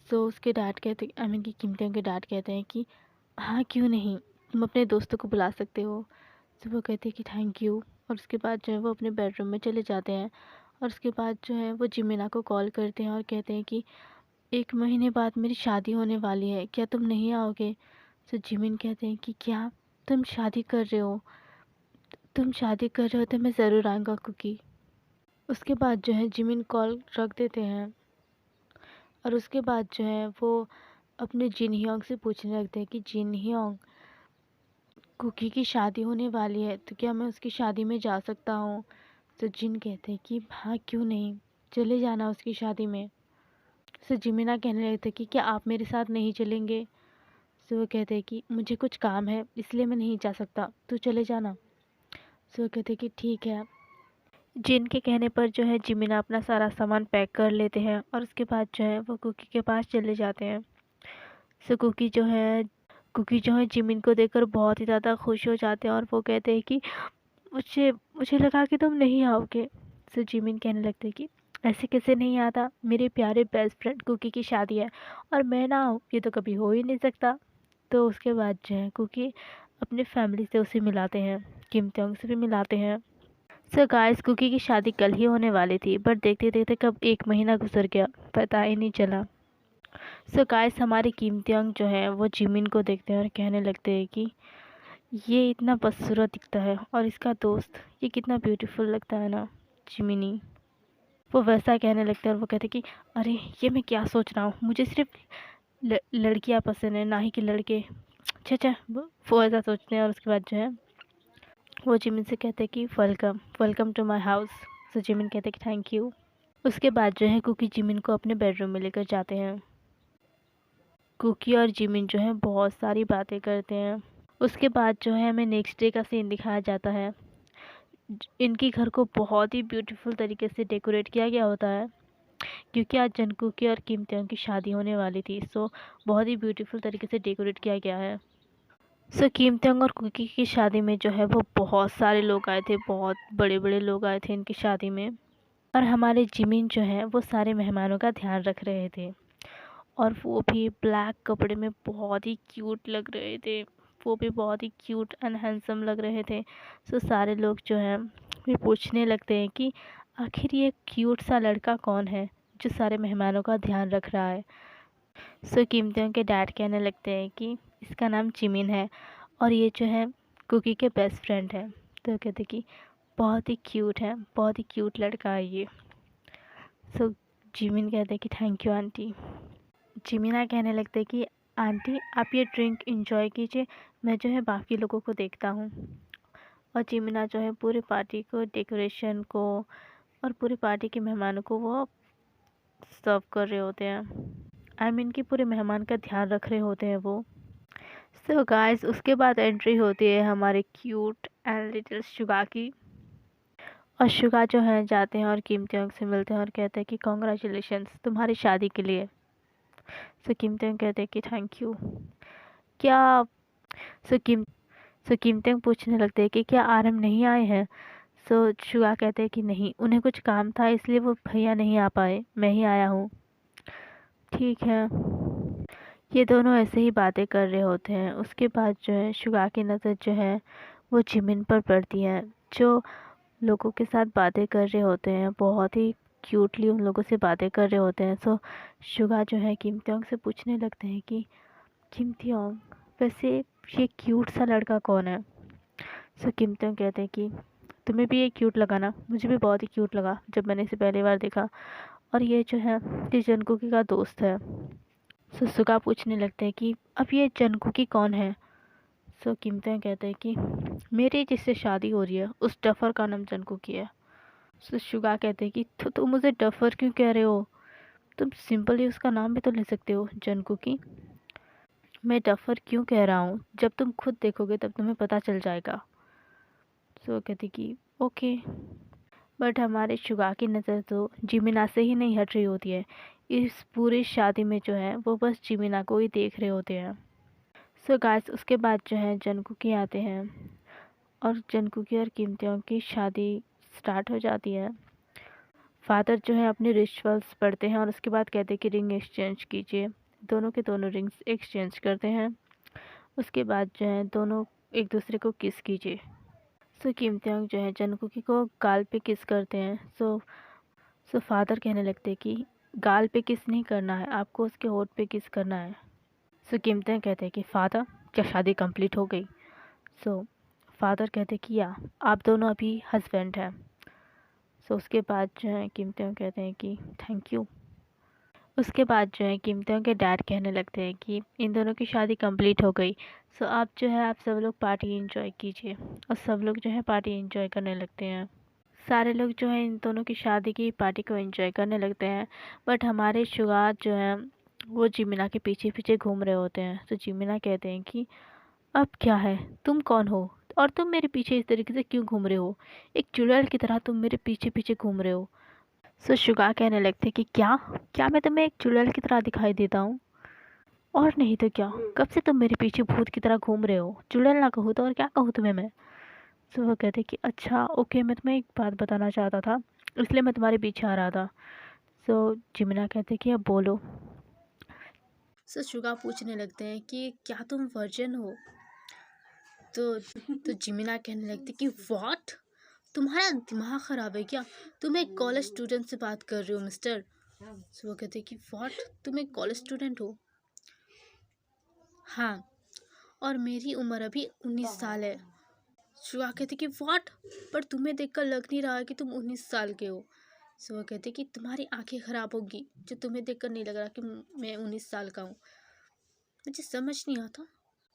सो उसके डैड कहते आई मीन कि किम तंग के डैड कहते हैं कि हाँ क्यों नहीं, तुम अपने दोस्तों को बुला सकते हो। तो वो कहते हैं कि थैंक यू। और उसके बाद जो है वो अपने बेडरूम में चले जाते हैं। और उसके बाद जो है वो जिमिना को कॉल करते हैं और कहते हैं कि 1 महीने बाद मेरी शादी होने वाली है, क्या तुम नहीं आओगे। तो जिमिन कहते हैं कि क्या तुम शादी कर रहे हो, तुम शादी कर रहे हो तो मैं ज़रूर आऊँगा कुकी। उसके बाद जो है जिमिन कॉल रख देते हैं। और उसके बाद जो है वो अपने जिन ह्योंग से पूछने लगते हैं कि जिन ह्योंग, कुकी की शादी होने वाली है तो क्या मैं उसकी शादी में जा सकता हूँ? तो जिन कहते हैं कि हाँ क्यों नहीं, चले जाना उसकी शादी में। तो जिमिना कहने लगते कि क्या आप मेरे साथ नहीं चलेंगे? तो वो कहते हैं कि मुझे कुछ काम है इसलिए मैं नहीं जा सकता, तू चले जाना। तो वो कहते हैं कि ठीक है। जिन के कहने पर जो है जिमिना अपना सारा सामान पैक कर लेते हैं और उसके बाद जो है वो कुकी के पास चले जाते हैं। सो कुकी जो है जिमिन को देखकर बहुत ही ज़्यादा खुश हो जाते हैं और वो कहते हैं कि मुझे मुझे लगा कि तुम नहीं आओगे। सो जिमिन कहने लगते हैं कि ऐसे कैसे नहीं आता, मेरे प्यारे बेस्ट फ्रेंड कुकी की शादी है और मैं ना आऊँ ये तो कभी हो ही नहीं सकता। तो उसके बाद जो है कुकी अपने फैमिली से उसे मिलाते हैं, किम त्योंग से भी मिलाते हैं। सो गाइस, कुकी की शादी कल ही होने वाली थी बट देखते देखते कब 1 महीना गुजर गया पता ही नहीं चला। सो गाइस, हमारे किम त्योंग जो है वो जिमिन को देखते हैं और कहने लगते हैं कि ये इतना बदसूरत दिखता है और इसका दोस्त ये कितना ब्यूटीफुल लगता है ना, जिमिनी। वो वैसा कहने लगते हैं और वो कहते हैं कि अरे ये मैं क्या सोच रहा हूँ, मुझे सिर्फ लड़कियाँ पसंद है ना ही कि लड़के। अच्छा, वो ऐसा सोचते हैं और उसके बाद जो है वो जिमिन से कहते हैं कि welcome welcome to my house. तो जिमिन कहते हैं कि थैंक यू। उसके बाद जो है कुकी जिमिन को अपने बेडरूम में लेकर जाते हैं। कुकी और जिमिन जो है बहुत सारी बातें करते हैं। उसके बाद जो है हमें नेक्स्ट डे का सीन दिखाया जाता है। इनकी घर को बहुत ही ब्यूटीफुल तरीके से डेकोरेट किया गया होता है क्योंकि आज जंगकुकी और किम त्योंग की शादी होने वाली थी। सो बहुत ही ब्यूटीफुल तरीके से डेकोरेट किया गया है। सो किम त्योंग और कुकी की शादी में जो है वो बहुत सारे लोग आए थे, बहुत बड़े बड़े लोग आए थे इनकी शादी में। और हमारे जिमिन जो है वो सारे मेहमानों का ध्यान रख रहे थे और वो भी ब्लैक कपड़े में बहुत ही क्यूट लग रहे थे। वो भी बहुत ही क्यूट एंड हैंडसम लग रहे थे। सो सारे लोग जो हैं वे पूछने लगते हैं कि आखिर ये क्यूट सा लड़का कौन है जो सारे मेहमानों का ध्यान रख रहा है। सो किम त्योंग के डैड कहने लगते हैं कि इसका नाम जिमिन है और ये जो है कुकी के बेस्ट फ्रेंड है। तो कहते कि बहुत ही क्यूट है, बहुत ही क्यूट लड़का है ये। सो जिमिन कहते हैं कि थैंक यू आंटी। जिमिना कहने लगते कि आंटी आप ये ड्रिंक इंजॉय कीजिए, मैं जो है बाकी लोगों को देखता हूँ। और जिमिना जो है पूरी पार्टी को, डेकोरेशन को और पूरी पार्टी के मेहमानों को वो सर्व कर रहे होते हैं। आई मीन कि पूरे मेहमान का ध्यान रख रहे होते हैं वो। सो गाइस, उसके बाद एंट्री होती है हमारे क्यूट एंड लिटिल शुगा की। और शुगा जो है जाते हैं और किम त्योंग से मिलते हैं और कहते हैं कि कॉन्ग्रेचुलेशंस तुम्हारी शादी के लिए। सो किम त्योंग कहते हैं कि थैंक यू। क्या सो किम सो किम त्योंग पूछने लगते हैं कि क्या आरम नहीं आए हैं? सो शुगा कहते हैं कि नहीं, उन्हें कुछ काम था इसलिए वो भैया नहीं आ पाए, मैं ही आया हूँ। ठीक है। ये दोनों ऐसे ही बातें कर रहे होते हैं। उसके बाद जो है शुगा की नज़र जो है वो जिमिन पर पड़ती है, जो लोगों के साथ बातें कर रहे होते हैं, बहुत ही क्यूटली उन लोगों से बातें कर रहे होते हैं। सो शुगा जो है किम त्योंग से पूछने लगते हैं कि किम त्योंग, वैसे ये क्यूट सा लड़का कौन है? सो किम त्योंग कहते हैं कि तुम्हें भी ये क्यूट लगा ना? मुझे भी बहुत ही क्यूट लगा जब मैंने इसे पहली बार देखा। और ये जो है ये जंगकुकी का दोस्त है। सो सुगा पूछने लगते हैं कि अब ये जंगकुकी कौन है? सो किम त्योंग कहते हैं कि मेरी जिससे शादी हो रही है उस डफर का नाम जंगकुकी है। सो शुगा कहते हैं कि तो तुम मुझे डफर क्यों कह रहे हो? तुम सिंपली उसका नाम भी तो ले सकते हो, जंगकुकी। मैं डफर क्यों कह रहा हूँ, जब तुम खुद देखोगे तब तुम्हें पता चल जाएगा। सो कहती कि ओके। बट हमारे शुगा की नज़र तो जिमिना से ही नहीं हट रही होती है। इस पूरी शादी में जो है वो बस जिमिना को ही देख रहे होते हैं। सो गाइस, उसके बाद जो है जंगकुकी आते हैं और जंगकुकी और किम त्योंग की शादी स्टार्ट हो जाती है। फादर जो है अपने रिचुअल्स पढ़ते हैं और उसके बाद कहते हैं कि रिंग एक्सचेंज कीजिए। दोनों के दोनों रिंग्स एक्सचेंज करते हैं। उसके बाद जो है दोनों एक दूसरे को किस कीजिए। सो किम त्योंग जो है जंगकुकी को गाल पे किस करते हैं। सो फादर कहने लगते हैं कि गाल पे किस नहीं करना है, आपको उसके होठ पे किस करना है। सो किम त्योंग कहते हैं कि फादर, क्या शादी कंप्लीट हो गई? सो फादर कहते हैं कि या, आप दोनों अभी हस्बैंड हैं। सो उसके बाद जो है किम त्योंग कहते हैं कि थैंक यू। उसके बाद जो है कीमतियों के डैड कहने लगते हैं कि इन दोनों की शादी कंप्लीट हो गई। सो आप जो है आप सब लोग पार्टी एंजॉय कीजिए। और सब लोग जो है पार्टी एंजॉय करने लगते हैं। सारे लोग जो है इन दोनों की शादी की पार्टी को एंजॉय करने लगते हैं। बट हमारे शुगार जो है वो जिमिना के पीछे पीछे घूम रहे होते हैं। तो जिमिना कहते हैं कि अब क्या है, तुम कौन हो और तुम मेरे पीछे इस तरीके से क्यों घूम रहे हो? एक चुड़ैल की तरह तुम मेरे पीछे पीछे घूम रहे हो। सो शुगा कहने लगते कि क्या क्या मैं तुम्हें एक चुड़ैल की तरह दिखाई देता हूँ? और नहीं तो क्या, कब से तुम मेरे पीछे भूत की तरह घूम रहे हो? चुड़ैल ना कहूँ तो और क्या कहूँ तुम्हें मैं? सो वो कहते कि अच्छा ओके, मैं तुम्हें एक बात बताना चाहता था, इसलिए मैं तुम्हारे पीछे आ रहा था। सो जिमिना कहते कि अब बोलो। सो शुगा पूछने लगते हैं कि क्या तुम वर्जिन हो? तो जिमिना कहने लगती कि व्हाट, तुम्हारा दिमाग ख़राब है क्या? तुम एक कॉलेज स्टूडेंट से बात कर रहे हो मिस्टर? सो वो कहते कि व्हाट, तुम एक कॉलेज स्टूडेंट हो? हाँ, और मेरी उम्र अभी 19 साल है। शुआ कहते कि व्हाट, पर तुम्हें देखकर लग नहीं रहा कि तुम 19 साल के हो। सो वो कहते कि तुम्हारी आंखें ख़राब होगी जो तुम्हें देखकर नहीं लग रहा कि मैं 19 साल का हूँ। मुझे समझ नहीं आता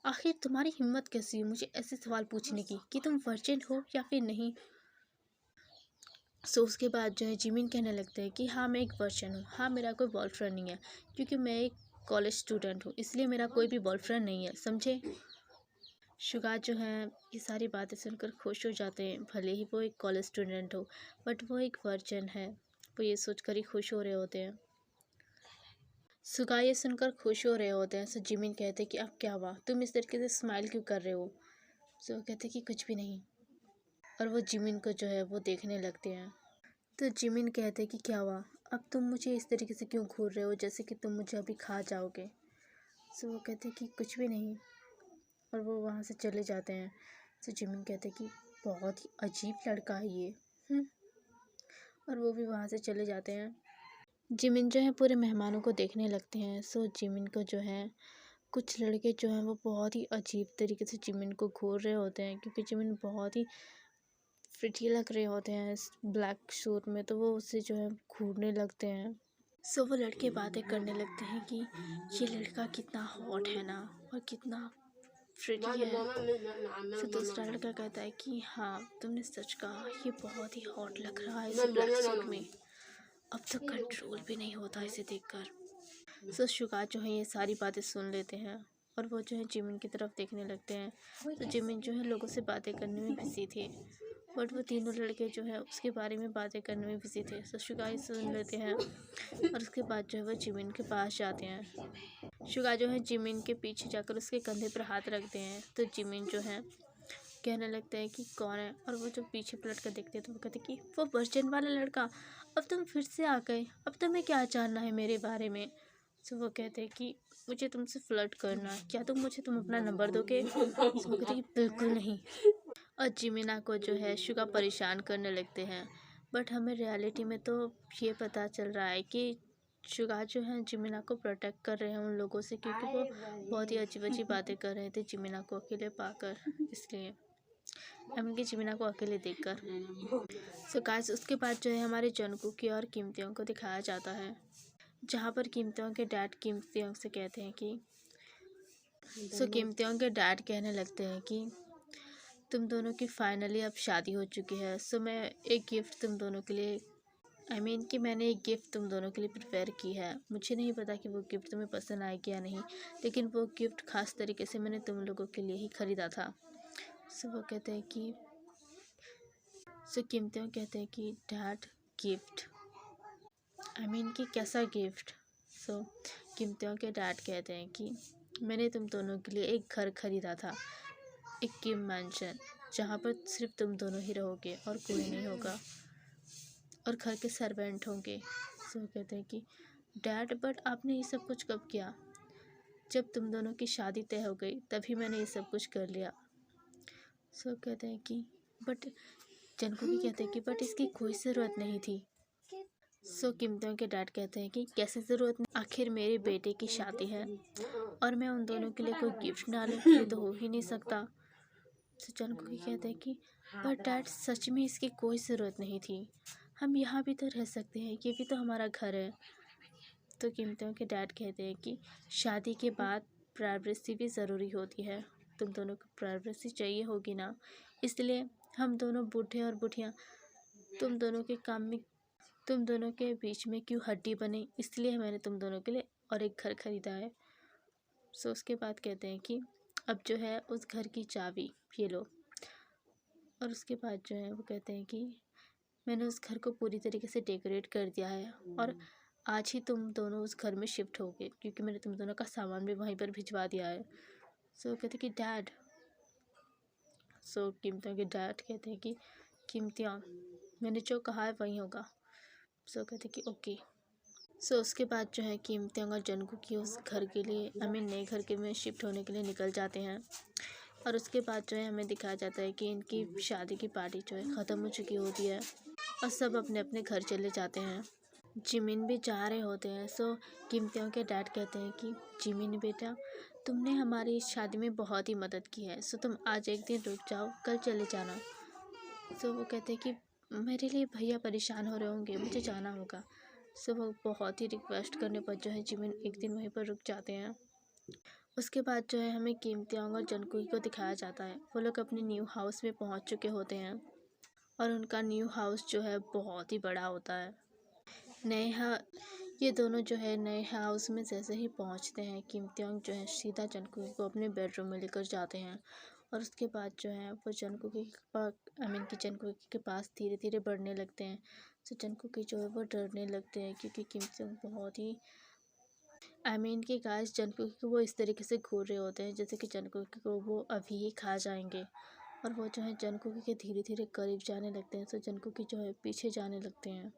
आखिर तुम्हारी हिम्मत कैसी है मुझे ऐसे सवाल पूछने की कि तुम वर्जिन हो या फिर नहीं। सो उसके बाद जो है जिमिन कहने लगते हैं कि हाँ मैं एक वर्जिन हूँ, हाँ मेरा कोई बॉयफ्रेंड नहीं है, क्योंकि मैं एक कॉलेज स्टूडेंट हूँ, इसलिए मेरा कोई भी बॉयफ्रेंड नहीं है, समझे? शुगा जो है ये सारी बातें सुनकर खुश हो जाते हैं। भले ही वो एक कॉलेज स्टूडेंट हो बट वो एक वर्जिन है, वो ये सोचकर ही खुश हो रहे होते हैं। सुगा ये सुनकर खुश हो रहे होते हैं। सो जिमिन कहते कि अब क्या हुआ, तुम इस तरीके से स्माइल क्यों कर रहे हो? सो वो कहते कि कुछ भी नहीं, और वो जिमिन को जो है वो देखने लगते हैं। तो जिमिन कहते कि क्या हुआ, अब तुम मुझे इस तरीके से क्यों घूर रहे हो जैसे कि तुम मुझे अभी खा जाओगे? सो वो कहते कि कुछ भी नहीं, और वो वहाँ से चले जाते हैं। सो जिमिन कहते कि बहुत ही अजीब लड़का है ये। और वो भी वहाँ से चले जाते हैं। जिमिन जो है पूरे मेहमानों को देखने लगते हैं। सो जिमिन को जो है कुछ लड़के जो हैं वो बहुत ही अजीब तरीके से जिमिन को घूर रहे होते हैं, क्योंकि जिमिन बहुत ही प्रिटी लग रहे होते हैं इस ब्लैक सूट में, तो वो उससे जो है घूरने लगते हैं। सो वो लड़के बातें करने लगते हैं कि ये लड़का कितना हॉट है ना, और कितना प्रिटी है। फिर दूसरा लड़का कहता है कि हाँ तुमने सच कहा, ये बहुत ही हॉट लग रहा है इस ब्लैक सूट में, अब तो कंट्रोल भी नहीं होता इसे देखकर। सो शुगा जो है ये सारी बातें सुन लेते हैं, और वो जो है जिमिन की तरफ देखने लगते हैं। तो जिमिन जो है लोगों से बातें करने में बिजी थे, बट वो तीनों लड़के जो है उसके बारे में बातें करने में बिजी थे। सो शुगा ये सुन लेते हैं, और उसके बाद जो है वो जिमिन के पास जाते हैं। शुगा जो है जिमिन के पीछे जाकर उसके कंधे पर हाथ रखते हैं। तो जिमिन जो है कहने लगता है कि कौन है, और वो जब पीछे पलट कर देखते हैं तो वो कहते कि वो वर्जिन वाला लड़का, अब तुम फिर से आ गए, अब तुम्हें क्या जानना है मेरे बारे में? सो वो कहते हैं कि मुझे तुमसे फ्लर्ट करना है, क्या तुम अपना नंबर दोगे? सो वो कहते कि बिल्कुल नहीं। और जिमिना को जो है शुगा परेशान करने लगते हैं, बट हमें रियलिटी में तो ये पता चल रहा है कि शुगा जो है जिमिना को प्रोटेक्ट कर रहे हैं उन लोगों से, क्योंकि वो बहुत ही अजीब अजीब बातें कर रहे थे जिमिना को अकेले पाकर, इसलिए एमनकी जिमिना को अकेले देखकर। सो गाइस उसके बाद जो है हमारे जंगकुक और कीमतियों को दिखाया जाता है, जहाँ पर कीमतियों के डैड कीमतियों से कहते हैं कि कीमतियों के डैड कहने लगते हैं कि तुम दोनों की फाइनली अब शादी हो चुकी है। सो मैं एक गिफ्ट तुम दोनों के लिए कि मैंने एक गिफ्ट तुम दोनों के लिए प्रिपेयर की है। मुझे नहीं पता कि वो गिफ्ट तुम्हें पसंद आएगी या नहीं, लेकिन वो गिफ्ट खास तरीके से मैंने तुम लोगों के लिए ही ख़रीदा था। सो वो कहते हैं कि कीमतियों कहते हैं कि डैड गिफ्ट कि कैसा गिफ्ट? सो कीमतियों के डैड कहते हैं कि मैंने तुम दोनों के लिए एक घर ख़रीदा था, एक किम मैंशन, जहाँ पर सिर्फ तुम दोनों ही रहोगे और कोई नहीं होगा, और घर के सर्वेंट होंगे। सो कहते हैं कि डैड बट आपने ये सब कुछ कब किया? जब तुम दोनों की शादी तय हो गई तभी मैंने ये सब कुछ कर लिया। सो कहते हैं कि बट जनको भी कहते हैं कि बट इसकी कोई ज़रूरत नहीं थी। सो कीमतियों के डैड कहते हैं कि कैसे ज़रूरत नहीं, आखिर मेरे बेटे की शादी है और मैं उन दोनों के लिए कोई गिफ्ट ना लूँ, ये तो हो ही नहीं सकता। तो जनको भी कहते हैं कि पर डैड सच में इसकी कोई ज़रूरत नहीं थी, हम यहाँ भी तो रह सकते हैं, ये भी तो हमारा घर है। तो किमतियों के डैड कहते हैं कि शादी के बाद प्राइवेसी भी ज़रूरी होती है, तुम दोनों को प्राइवेसी चाहिए होगी ना, इसलिए हम दोनों बूढ़े और बुढ़िया तुम दोनों के काम में, तुम दोनों के बीच में क्यों हड्डी बने, इसलिए मैंने तुम दोनों के लिए और एक घर खरीदा है। सो उसके बाद कहते हैं कि अब जो है उस घर की चाबी ये लो। और उसके बाद जो है वो कहते हैं कि मैंने उस घर को पूरी तरीके से डेकोरेट कर दिया है और आज ही तुम दोनों उस घर में शिफ्ट हो गए, क्योंकि मैंने तुम दोनों का सामान भी वहीं पर भिजवा दिया है। सो कहते कि डैड, सो कीमतियों के डैड कहते हैं कि कीमतियाँ, मैंने जो कहा है वही होगा। सो कहते कि ओके। सो उसके बाद जो है कीमतियाँ और जनकू की उस घर के लिए नए घर के में शिफ्ट होने के लिए निकल जाते हैं। और उसके बाद जो है हमें दिखाया जाता है कि इनकी शादी की पार्टी जो है ख़त्म हो चुकी होती है और सब अपने अपने घर चले जाते हैं। जिमिन भी जा रहे होते हैं। सो कीमतियों के डैड कहते हैं कि जिमिन बेटा, तुमने हमारी इस शादी में बहुत ही मदद की है, सो तुम आज एक दिन रुक जाओ, कल चले जाना। सो वो कहते हैं कि मेरे लिए भैया परेशान हो रहे होंगे, मुझे जाना होगा। सो वो बहुत ही रिक्वेस्ट करने पर जो है जिमिन एक दिन वहीं पर रुक जाते हैं। उसके बाद जो है हमें कीमतियों और जनकुई को दिखाया जाता है। वो लोग अपने न्यू हाउस में पहुंच चुके होते हैं और उनका न्यू हाउस जो है बहुत ही बड़ा होता है। ये दोनों जो है नए हाउस में जैसे ही पहुंचते हैं, कीमतियों जो है सीधा जनकुई को अपने बेडरूम में लेकर जाते हैं। और उसके बाद जो है वो जनकुई की जनकुई के पास धीरे धीरे बढ़ने लगते हैं। तो जनकुई जो है वो डरने लगते हैं, क्योंकि कीमतियों बहुत ही कि गाइस जनकुई को वो इस तरीके से घूर रहे होते हैं जैसे कि जनकुई को वो अभी ही खा जाएंगे। और वो जो है जनकुई के धीरे धीरे करीब जाने लगते हैं, तो जनकुई जो है पीछे जाने लगते हैं।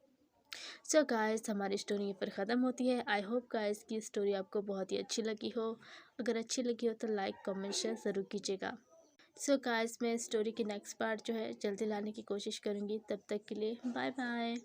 सो गाइस, हमारी स्टोरी यहीं पर ख़त्म होती है। आई होप गाइस की स्टोरी आपको बहुत ही अच्छी लगी हो। अगर अच्छी लगी हो तो लाइक कमेंट शेयर ज़रूर कीजिएगा। सो गाइस, मैं स्टोरी की नेक्स्ट पार्ट जो है जल्दी लाने की कोशिश करूँगी। तब तक के लिए बाय बाय।